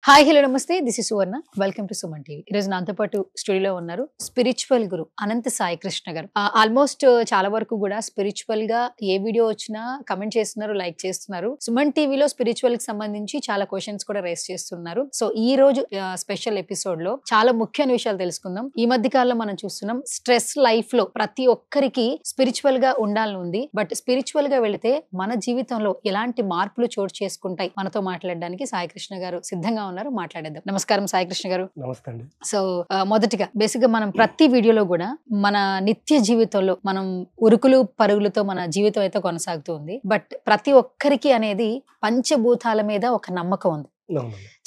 Hi hello నమస్తే this is Suvarna welcome to Suman TV. ఈరోజు నాతో పాటు స్టూడియోలో ఉన్నారు స్పిరిచువల్ గురు అనంత సాయి కృష్ణ గారు. ఆల్మోస్ట్ చాలా వరకు కూడా స్పిరిచువల్ గా ఏ వీడియో వచ్చినా కమెంట్ చేస్తున్నారు, లైక్ చేస్తున్నారు. సుమన్ టీవీలో స్పిరిచువల్ కి సంబంధించి చాలా క్వశ్చన్స్ కూడా రేస్ చేస్తున్నారు. సో ఈ రోజు స్పెషల్ ఎపిసోడ్ లో చాలా ముఖ్యమైన విషయాలు తెలుసుకుందాం. ఈ మధ్య కాలంలో మనం చూస్తున్నాం స్ట్రెస్ లైఫ్ లో ప్రతి ఒక్కరికి స్పిరిచువల్ గా ఉండాలని ఉంది. బట్ స్పిరిచువల్ గా వెళితే మన జీవితంలో ఎలాంటి మార్పులు చోటు చేసుకుంటాయి, మనతో మాట్లాడడానికి సాయి కృష్ణ గారు సిద్ధంగా మాట్లాడేద్దాం. నమస్కారం సాయి కృష్ణ గారు. నమస్తే అండి. సో మొదటిగా బేసిక్ గా మనం ప్రతి వీడియోలో కూడా మన నిత్య జీవితంలో మనం ఉరుకులు పరుగులతో మన జీవితం అయితే కొనసాగుతుంది. బట్ ప్రతి ఒక్కరికి అనేది పంచభూతాల మీద ఒక నమ్మకం ఉంది.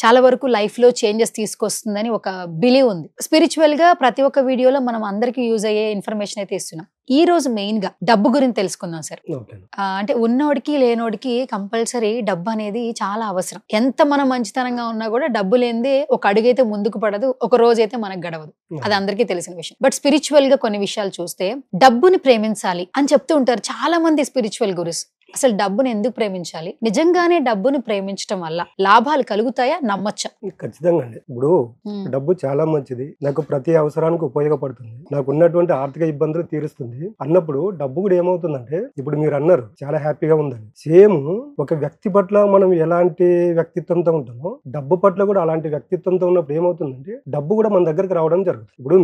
చాలా వరకు లైఫ్ లో చేంజెస్ తీసుకొస్తుందని ఒక బిలీవ్ ఉంది. స్పిరిచువల్ గా ప్రతి ఒక్క వీడియోలో మనం అందరికి యూజ్ అయ్యే ఇన్ఫర్మేషన్ అయితే ఇస్తున్నాం. ఈ రోజు మెయిన్ గా డబ్బు గురించి తెలుసుకుందాం సార్. అంటే ఉన్నోడికి లేనోడికి కంపల్సరీ డబ్బు అనేది చాలా అవసరం. ఎంత మనం మంచితనంగా ఉన్నా కూడా డబ్బు లేనిదే ఒక అడుగైతే ముందుకు పడదు, ఒక రోజు అయితే మనకు గడవదు. అది అందరికీ తెలిసిన విషయం. బట్ స్పిరిచువల్ గా కొన్ని విషయాలు చూస్తే డబ్బుని ప్రేమించాలి అని చెప్తూ ఉంటారు చాలా మంది స్పిరిచువల్ గురుస్. అసలు డబ్బుని ఎందుకు ప్రేమించాలి? నిజంగానే డబ్బుని ప్రేమించడం వల్ల లాభాలు కలుగుతాయా? నమ్మచ్చా? ఖచ్చితంగా అండి. ఇప్పుడు డబ్బు చాలా మంచిది, నాకు ప్రతి అవసరానికి ఉపయోగపడుతుంది, నాకు ఉన్నటువంటి ఆర్థిక ఇబ్బందులు తీరుస్తుంది అన్నప్పుడు డబ్బు కూడా ఏమవుతుందంటే, ఇప్పుడు మీరు అన్నారు చాలా హ్యాపీగా ఉందని, సేమ్ ఒక వ్యక్తి పట్ల మనం ఎలాంటి వ్యక్తిత్వంతో ఉంటామో డబ్బు పట్ల కూడా అలాంటి వ్యక్తిత్వంతో ఉన్నప్పుడు ఏమవుతుందంటే డబ్బు కూడా మన దగ్గరికి రావడం జరుగుతుంది. ఇప్పుడు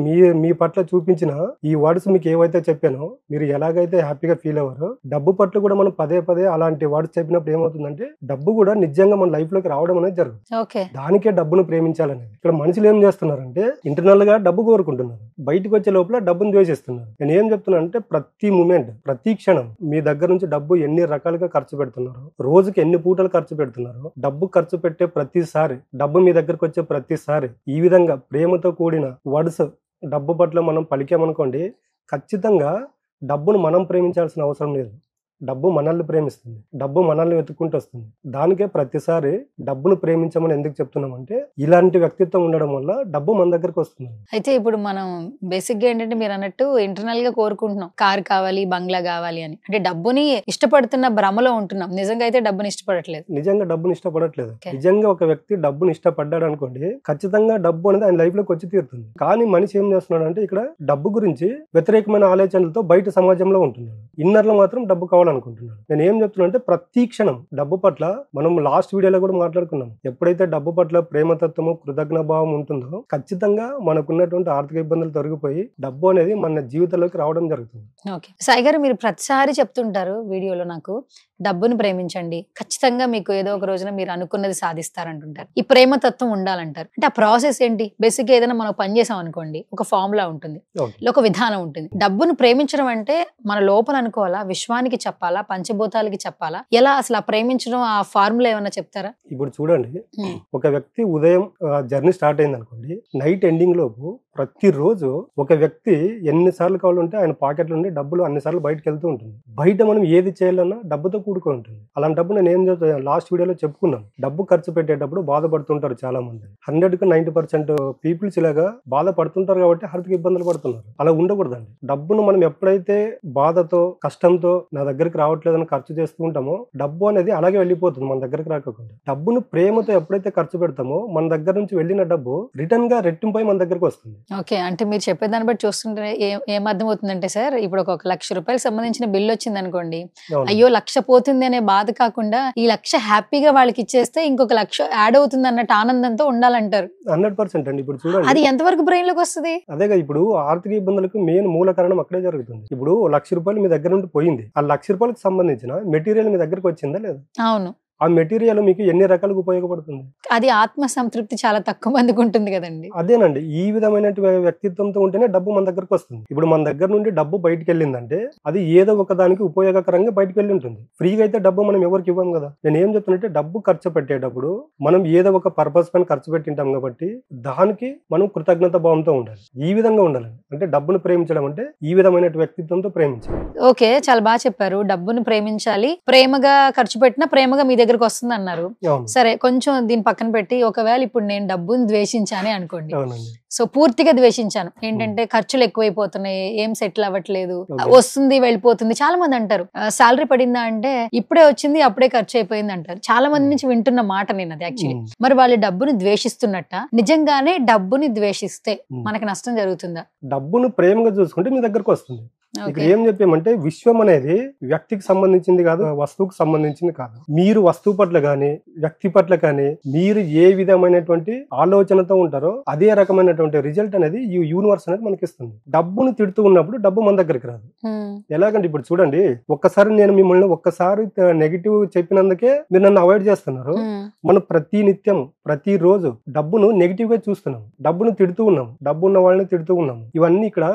మీ పట్ల చూపించిన ఈ వర్డ్స్ మీకు ఏవైతే చెప్పానో, మీరు ఎలాగైతే హ్యాపీగా ఫీల్ అవ్వరో, డబ్బు పట్ల కూడా మనం పదే అలాంటి వర్డ్స్ చెప్పినప్పుడు ఏమవుతుందంటే డబ్బు కూడా నిజంగా మన లైఫ్ లోకి రావడం అనేది జరుగుతుంది. దానికే డబ్బును ప్రేమించాలనేది. ఇక్కడ మనుషులు ఏం చేస్తున్నారంటే ఇంటర్నల్ గా డబ్బు కోరుకుంటున్నారు, బయటకు వచ్చే లోపల డబ్బును ద్వేషిస్తున్నారు. నేను ఏం చెప్తున్నా అంటే ప్రతి మూమెంట్, ప్రతి క్షణం మీ దగ్గర నుంచి డబ్బు ఎన్ని రకాలుగా ఖర్చు పెడుతున్నారు, రోజుకి ఎన్ని పూటలు ఖర్చు పెడుతున్నారు, డబ్బు ఖర్చు పెట్టే ప్రతిసారి, డబ్బు మీ దగ్గరకు వచ్చే ప్రతిసారి ఈ విధంగా ప్రేమతో కూడిన వర్డ్స్ డబ్బు పట్ల మనం పలికామనుకోండి, ఖచ్చితంగా డబ్బును మనం ప్రేమించాల్సిన అవసరం లేదు. డబ్బు మనల్ని ప్రేమిస్తుంది, డబ్బు మనల్ని వెతుక్కుంటూ వస్తుంది. దానికే ప్రతిసారి డబ్బును ప్రేమించమని ఎందుకు చెప్తున్నామంటే ఇలాంటి వ్యక్తిత్వం ఉండడం వల్ల డబ్బు మన దగ్గరకు వస్తుంది. అయితే ఇప్పుడు మనం బేసిక్ గా ఏంటంటే మీరు అన్నట్టు ఇంటర్నల్ గా కోరుకుంటున్నాం కారు కావాలి, బంగ్లా కావాలి అని. అంటే డబ్బుని ఇష్టపడుతున్న భ్రమలో ఉంటున్నాం, నిజంగా అయితే డబ్బుని ఇష్టపడట్లేదు. నిజంగా డబ్బుని ఇష్టపడట్లేదు. నిజంగా ఒక వ్యక్తి డబ్బుని ఇష్టపడ్డాడు అనుకోండి, ఖచ్చితంగా డబ్బు అనేది ఆయన లైఫ్ లోకి వచ్చి తీరుతుంది. కానీ మనిషి ఏం చేస్తున్నాడు అంటే ఇక్కడ డబ్బు గురించి వ్యతిరేకమైన ఆలోచనలతో బయట సమాజంలో ఉంటున్నాడు, ఇన్నర్ లో మాత్రం డబ్బు కావాలి అనుకుంటున్నాను. నేను ఏం చెప్తున్నా అంటే ప్రతి క్షణం డబ్బు పట్ల, మనం లాస్ట్ వీడియోలో కూడా మాట్లాడుకున్నాం, ఎప్పుడైతే డబ్బు పట్ల ప్రేమతత్వము, కృతజ్ఞ భావం ఉంటుందో ఖచ్చితంగా మనకున్నటువంటి ఆర్థిక ఇబ్బందులు తొలగిపోయి డబ్బు అనేది మన జీవితంలోకి రావడం జరుగుతుంది. ఓకే సాయి గారు, మీరు ప్రతిసారి చెప్తుంటారు వీడియోలో నాకు డబ్బుని ప్రేమించండి, ఖచ్చితంగా మీకు ఏదో ఒక రోజున మీరు అనుకున్నది సాధిస్తారంటుంటారు. ఈ ప్రేమతత్వం ఉండాలంటారు. అంటే ఆ ప్రాసెస్ ఏంటి? బేసిక్ గా ఏదైనా మనం పని చేసాం అనుకోండి, ఒక ఫార్ములా ఉంటుంది, ఒక విధానం ఉంటుంది. డబ్బును ప్రేమించడం అంటే మన లోపల అనుకోవాలా, విశ్వానికి చెప్పాలా, పంచభూతాలకి చెప్పాలా, ఎలా అసలు ఆ ప్రేమించడం, ఆ ఫార్ములా ఏమన్నా చెప్తారా? ఇప్పుడు చూడండి, ఒక వ్యక్తి ఉదయం జర్నీ స్టార్ట్ అయింది అనుకోండి, నైట్ ఎండింగ్ లోపు ప్రతిరోజు ఒక వ్యక్తి ఎన్నిసార్లు కావాలంటే ఆయన పాకెట్ నుండి డబ్బులు అన్నిసార్లు బయటకు వెళ్తూ ఉంటుంది. బయట మనం ఏది చేయాలన్నా డబ్బుతో కూడుకొని ఉంటుంది. అలాంటప్పుడు నేను ఏం చెప్తాను, లాస్ట్ వీడియోలో చెప్పుకున్నాను, డబ్బు ఖర్చు పెట్టేటప్పుడు బాధపడుతుంటారు చాలా మంది. 100కి 90% పీపుల్స్ ఇలాగా బాధపడుతుంటారు కాబట్టి ఆర్థిక ఇబ్బందులు పడుతున్నారు. అలా ఉండకూడదండి. డబ్బును మనం ఎప్పుడైతే బాధతో, కష్టంతో నా దగ్గరికి రావట్లేదని ఖర్చు చేస్తూ ఉంటామో డబ్బు అనేది అలాగే వెళ్ళిపోతుంది, మన దగ్గరికి రాకుండా. డబ్బును ప్రేమతో ఎప్పుడైతే ఖర్చు పెడతామో మన దగ్గర నుంచి వెళ్ళిన డబ్బు రిటర్న్ గా రెట్టింపై మన దగ్గరకు వస్తుంది. ఓకే, అంటే మీరు చెప్పేదాన్ని బట్టి చూస్తుంటే ఏం అర్థం అవుతుందంటే సార్, ఇప్పుడు ఒక 1,00,000 రూపాయలకు సంబంధించిన బిల్లు వచ్చింది అనుకోండి, అయ్యో 1,00,000 పోతుంది అనే బాధ కాకుండా ఈ 1,00,000 హ్యాపీగా వాళ్ళకి ఇచ్చేస్తే ఇంకొక 1,00,000 యాడ్ అవుతుంది అన్నట్టు ఆనందంతో ఉండాలంటారు. 100% అండి. ఇప్పుడు చూడండి, అది ఎంతవరకు బ్రెయిన్ లోకి వస్తుంది? అదేగా ఇప్పుడు ఆర్థిక ఇబ్బందులకు మెయిన్ మూల కారణం అక్కడే జరుగుతుంది. ఇప్పుడు 1,00,000 రూపాయలు మీ దగ్గర నుండి పోయింది, ఆ 1,00,000 రూపాయలకు సంబంధించిన మెటీరియల్ మీ దగ్గరకు వచ్చిందా లేదా? అవును. ఆ మెటీరియల్ మీకు ఎన్ని రకాలుగా ఉపయోగపడుతుంది? అది ఆత్మ సంతృప్తి చాలా తక్కువ మందికి ఉంటుంది కదండి. అదేనండి, ఈ విధమైన వ్యక్తిత్వంతో ఉంటేనే డబ్బు మన దగ్గరకు వస్తుంది. ఇప్పుడు మన దగ్గర నుండి డబ్బు బయటకు వెళ్ళిందంటే అది ఏదో ఒక దానికి ఉపయోగకరంగా బయటకు వెళ్ళి ఉంటుంది. ఫ్రీగా అయితే డబ్బు మనం ఎవరికి ఇవ్వం కదా. నేను ఏం చెప్తున్నట్టే డబ్బు ఖర్చు పెట్టేటప్పుడు మనం ఏదో ఒక పర్పస్ పైన ఖర్చు పెట్టింటాం కాబట్టి దానికి మనం కృతజ్ఞత భావంతో ఉండాలి. ఈ విధంగా ఉండాలి. అంటే డబ్బును ప్రేమించడం అంటే ఈ విధమైన వ్యక్తిత్వంతో ప్రేమించాలి. ఓకే, చాలా బాగా చెప్పారు. డబ్బును ప్రేమించాలి, ప్రేమగా ఖర్చు పెట్టినా ప్రేమగా మీ దగ్గర దగ్గరకు వస్తుంది అన్నారు. అవును సరే కొంచెం దీని పక్కన పెట్టి ఒకవేళ ఇప్పుడు నేను డబ్బుని ద్వేషించానే అనుకోండి. అవునండి సో పూర్తిగా ద్వేషించాను. ఏంటంటే ఖర్చులు ఎక్కువైపోతున్నాయి, ఏం సెటిల్ అవ్వట్లేదు, Okay. వస్తుంది వెళ్ళిపోతుంది. చాలా మంది అంటారు శాలరీ పడిందా అంటే ఇప్పుడే వచ్చింది అప్పుడే ఖర్చు అయిపోయింది అంటారు. చాలా మంది నుంచి వింటున్న మాట నేను అది యాక్చువల్లీ. మరి వాళ్ళు డబ్బుని ద్వేషిస్తున్నట్ట? నిజంగానే డబ్బుని ద్వేషిస్తే మనకి నష్టం జరుగుతుందా? డబ్బును ప్రేమగా చూసుకుంటే మీ దగ్గరకు వస్తుంది. ఇక్కడ ఓకే. ఏం చెప్పామంటే విశ్వం అనేది వ్యక్తికి సంబంధించింది కాదు, వస్తువుకు సంబంధించింది కాదు. మీరు వస్తువు పట్ల గాని వ్యక్తి పట్ల కానీ మీరు ఏ విధమైనటువంటి ఆలోచనతో ఉంటారో అదే రకమైనటువంటి రిజల్ట్ అనేది ఈ యూనివర్స్ అనేది మనకి ఇస్తుంది. డబ్బును తిడుతూ ఉన్నప్పుడు డబ్బు మన దగ్గరికి రాదు. ఎలాగంటే ఇప్పుడు చూడండి, ఒక్కసారి నేను మిమ్మల్ని ఒక్కసారి నెగిటివ్ చెప్పినందుకే మీరు నన్ను అవాయిడ్ చేస్తున్నారు. మనం ప్రతి నిత్యం ప్రతి రోజు డబ్బును నెగిటివ్ గా చూస్తున్నాం, డబ్బును తిడుతూ ఉన్నాం, డబ్బు ఉన్న వాళ్ళని తిడుతూ ఉన్నాము. ఇవన్నీ ఇక్కడ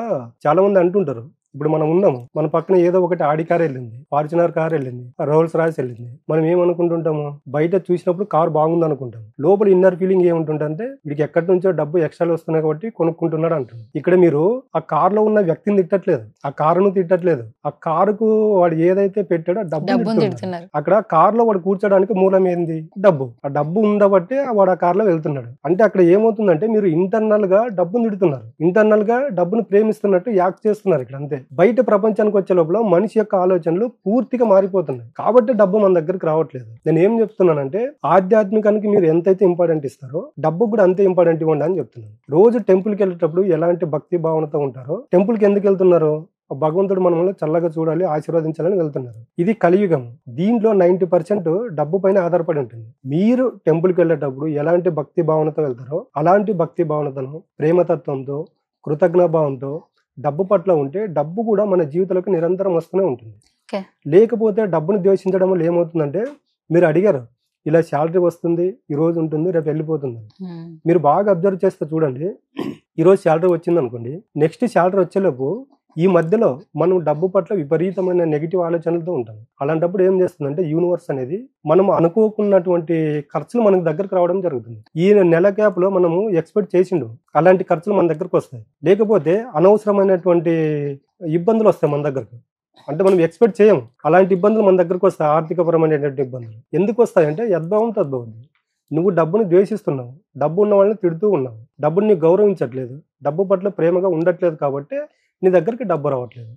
చాలా మంది అంటుంటారు. ఇప్పుడు మనం ఉన్నాము, మన పక్కన ఏదో ఒకటి ఆడి కార్ వెళ్ళింది, ఫార్చునర్ కార్ వెళ్ళింది, రోల్స్ రాయిస్ వెళ్ళింది. మనం ఏమనుకుంటుంటాము, బయట చూసినప్పుడు కార్ బాగుంది అనుకుంటాం, లోపల ఇన్నర్ ఫీలింగ్ ఏముంటుందంటే వీడికి ఎక్కడి నుంచో డబ్బు ఎక్స్ట్రాలు వస్తున్నాయి కాబట్టి కొనుక్కుంటున్నాడు అంటుంది. ఇక్కడ మీరు ఆ కార్ లో ఉన్న వ్యక్తిని తిట్టట్లేదు, ఆ కారును తిట్టట్లేదు, ఆ కారుకు వాడు ఏదైతే పెట్టాడో డబ్బును తిడుతున్నారు. అక్కడ కార్ లో వాడు కూర్చోడానికి మూలం ఏంది? డబ్బు. ఆ డబ్బు ఉండబట్టి వాడు ఆ కార్ లో వెళ్తున్నాడు. అంటే అక్కడ ఏమవుతుందంటే మీరు ఇంటర్నల్ గా డబ్బును తిడుతున్నారు, ఇంటర్నల్ గా డబ్బును ప్రేమిస్తున్నట్టు యాక్ట్ చేస్తున్నారు ఇక్కడ. అంతే. బయట ప్రపంచానికి వచ్చే లోపల మనిషి యొక్క ఆలోచనలు పూర్తిగా మారిపోతున్నాయి కాబట్టి డబ్బు మన దగ్గరికి రావట్లేదు. నేను ఏం చెప్తున్నానంటే ఆధ్యాత్మికానికి మీరు ఎంతైతే ఇంపార్టెంట్ ఇస్తారో డబ్బుకు కూడా అంతే ఇంపార్టెంట్ ఇవ్వండి అని చెప్తున్నాను. రోజు టెంపుల్కి వెళ్ళేటప్పుడు ఎలాంటి భక్తి భావనతో ఉంటారో టెంపుల్కి ఎందుకు వెళ్తున్నారు? భగవంతుడు మనల్ని చల్లగా చూడాలి, ఆశీర్వదించాలని వెళ్తున్నారు. ఇది కలియుగం. దీంట్లో 90% డబ్బు పైన ఆధారపడి ఉంటుంది. మీరు టెంపుల్కి వెళ్ళేటప్పుడు ఎలాంటి భక్తి భావనతో వెళ్తారో అలాంటి భక్తి భావనతను ప్రేమతత్వంతో కృతజ్ఞ భావంతో డబ్బు పట్ల ఉంటే డబ్బు కూడా మన జీవితంలోకి నిరంతరం వస్తూనే ఉంటుంది. లేకపోతే డబ్బును ద్వేషించడం వల్ల ఏమవుతుందంటే మీరు అడిగారు ఇలా శాలరీ వస్తుంది, ఈ రోజు ఉంటుంది, రేపు వెళ్ళిపోతుంది. మీరు బాగా అబ్జర్వ్ చేస్తే చూడండి, ఈ రోజు శాలరీ వచ్చింది అనుకోండి, నెక్స్ట్ శాలరీ వచ్చేలోపు ఈ మధ్యలో మనం డబ్బు పట్ల విపరీతమైన నెగిటివ్ ఆలోచనలతో ఉంటాం. అలాంటప్పుడు ఏం చేస్తుందంటే యూనివర్స్ అనేది మనం అనుకోకున్నటువంటి ఖర్చులు మనకు దగ్గరకు రావడం జరుగుతుంది. ఈ నెల క్యాప్ లో మనము ఎక్స్పెక్ట్ చేసిండు అలాంటి ఖర్చులు మన దగ్గరకు వస్తాయి. లేకపోతే అనవసరమైనటువంటి ఇబ్బందులు వస్తాయి మన దగ్గరకు. అంటే మనం ఎక్స్పెక్ట్ చేయం అలాంటి ఇబ్బందులు మన దగ్గరకు వస్తాయి. ఆర్థికపరమైనటువంటి ఇబ్బందులు ఎందుకు వస్తాయంటే యద్భావం తద్భావం. నువ్వు డబ్బుని ద్వేషిస్తున్నావు, డబ్బు ఉన్న వాళ్ళని తిడుతూ ఉన్నావు, డబ్బుని గౌరవించట్లేదు, డబ్బు పట్ల ప్రేమగా ఉండట్లేదు కాబట్టి నీ దగ్గరికి డబ్బు రావట్లేదు.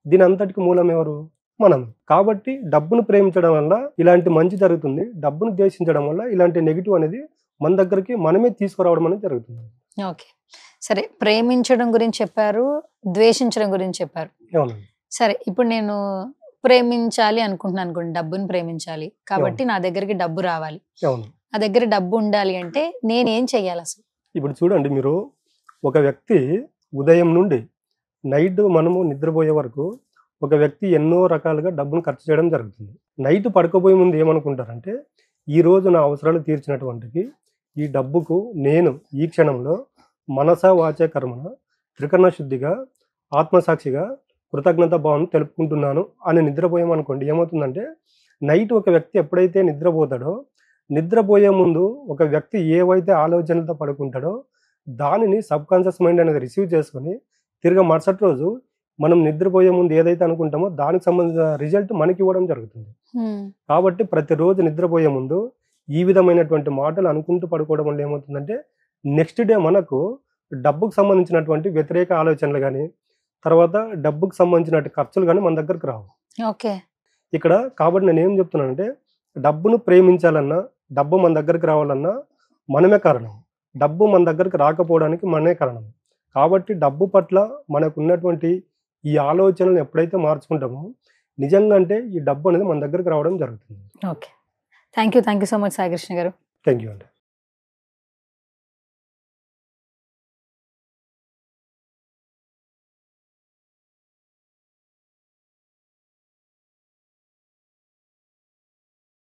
దీని అంతటికి మూలం ఎవరు? మనం. కాబట్టి డబ్బును ప్రేమించడం వల్ల ఇలాంటి మంచి జరుగుతుంది, డబ్బును ద్వేషించడం వల్ల ఇలాంటి నెగిటివ్ అనేది మన దగ్గరికి మనమే తీసుకురావడం అనేది జరుగుతుంది. ఓకే, సరే. ప్రేమించడం గురించి చెప్పారు, ద్వేషించడం గురించి చెప్పారు. అవునండి. సరే, ఇప్పుడు నేను ప్రేమించాలి అనుకుంటున్నాను అనుకోండి, డబ్బుని ప్రేమించాలి కాబట్టి నా దగ్గరికి డబ్బు రావాలి. అవును. నా దగ్గర డబ్బు ఉండాలి అంటే నేనేం చెయ్యాలి అసలు? ఇప్పుడు చూడండి, మీరు ఒక వ్యక్తి ఉదయం నుండి నైట్ మనము నిద్రపోయే వరకు ఒక వ్యక్తి ఎన్నో రకాలుగా డబ్బును ఖర్చు చేయడం జరుగుతుంది. నైట్ పడుకోబోయే ముందు ఏమనుకుంటారంటే ఈ రోజు నా అవసరాలు తీర్చినటువంటికి ఈ డబ్బుకు నేను ఈ క్షణంలో మనస వాచ కర్మన త్రికరణ శుద్ధిగా ఆత్మసాక్షిగా కృతజ్ఞత భావం తెలుపుకుంటున్నాను అని నిద్రపోయామనుకోండి, ఏమవుతుందంటే నైట్ ఒక వ్యక్తి ఎప్పుడైతే నిద్రపోతాడో నిద్రపోయే ముందు ఒక వ్యక్తి ఏవైతే ఆలోచనలతో పడుకుంటాడో దానిని సబ్ కాన్షియస్ మైండ్ అనేది రిసీవ్ చేసుకొని తిరిగి మరుసటి రోజు మనం నిద్రపోయే ముందు ఏదైతే అనుకుంటామో దానికి సంబంధించిన రిజల్ట్ మనకి ఇవ్వడం జరుగుతుంది. కాబట్టి ప్రతిరోజు నిద్రపోయే ముందు ఈ విధమైనటువంటి మాటలు అనుకుంటూ పడుకోవడం వల్ల ఏమవుతుందంటే నెక్స్ట్ డే మనకు డబ్బుకు సంబంధించినటువంటి వ్యతిరేక ఆలోచనలు కానీ తర్వాత డబ్బుకు సంబంధించిన ఖర్చులు కానీ మన దగ్గరకు రావు. ఓకే. ఇక్కడ కాబట్టి నేను ఏం చెప్తున్నానంటే డబ్బును ప్రేమించాలన్నా డబ్బు మన దగ్గరికి రావాలన్నా మనమే కారణం, డబ్బు మన దగ్గరికి రాకపోవడానికి మనమే కారణం. కాబట్టి డబ్బు పట్ల మనకు ఉన్నటువంటి ఈ ఆలోచనలు ఎప్పుడైతే మార్చుకుంటామో నిజంగా అంటే ఈ డబ్బు అనేది మన దగ్గరికి రావడం జరుగుతుంది. Okay, thank you so much Sai Krishna garu. Thank you అండి.